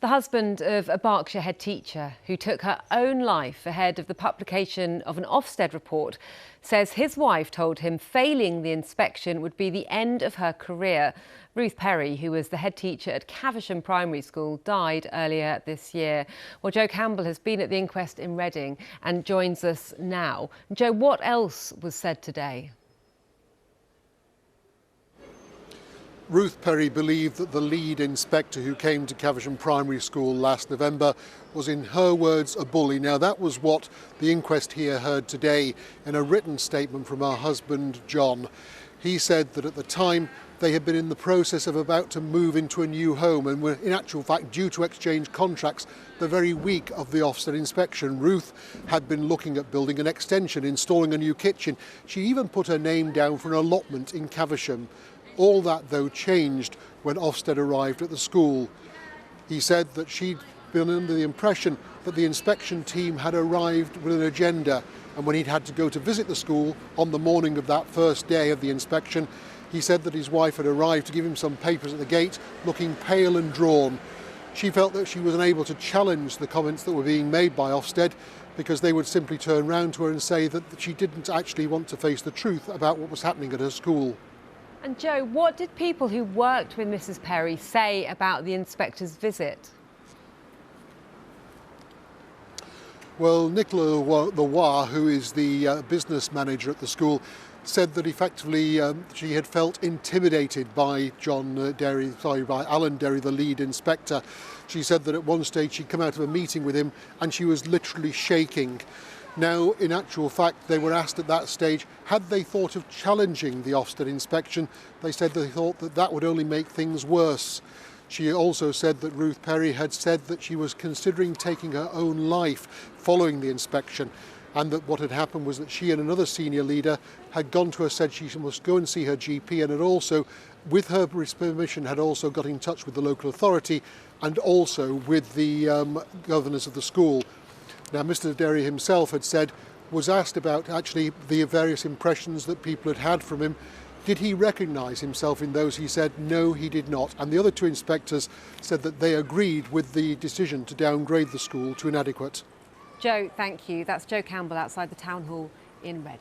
The husband of a Berkshire head teacher who took her own life ahead of the publication of an Ofsted report says his wife told him failing the inspection would be the end of her career. Ruth Perry, who was the head teacher at Caversham Primary School, died earlier this year. Well, Joe Campbell has been at the inquest in Reading and joins us now. Joe, what else was said today? Ruth Perry believed that the lead inspector who came to Caversham Primary School last November was, in her words, a bully. Now, that was what the inquest here heard today in a written statement from her husband, John. He said that at the time they had been in the process of about to move into a new home and were in actual fact due to exchange contracts the very week of the Ofsted inspection. Ruth had been looking at building an extension, installing a new kitchen. She even put her name down for an allotment in Caversham. All that, though, changed when Ofsted arrived at the school. He said that she'd been under the impression that the inspection team had arrived with an agenda, and when he'd had to go to visit the school on the morning of that first day of the inspection, he said that his wife had arrived to give him some papers at the gate, looking pale and drawn. She felt that she was unable to challenge the comments that were being made by Ofsted because they would simply turn round to her and say that she didn't actually want to face the truth about what was happening at her school. And Joe, what did people who worked with Mrs. Perry say about the inspector's visit? Well, Nicola Leroy, who is the business manager at the school, said that effectively she had felt intimidated by by Alan Derry, the lead inspector. She said that at one stage she'd come out of a meeting with him and she was literally shaking. Now, in actual fact, they were asked at that stage, had they thought of challenging the Ofsted inspection? They said they thought that that would only make things worse. She also said that Ruth Perry had said that she was considering taking her own life following the inspection, and that what had happened was that she and another senior leader had gone to her, said she must go and see her GP, and had also, with her permission, had also got in touch with the local authority and also with the governors of the school. Now, Mr. Derry himself was asked about actually the various impressions that people had had from him. Did he recognise himself in those? He said no, he did not. And the other two inspectors said that they agreed with the decision to downgrade the school to inadequate. Joe, thank you. That's Joe Campbell outside the town hall in Reading.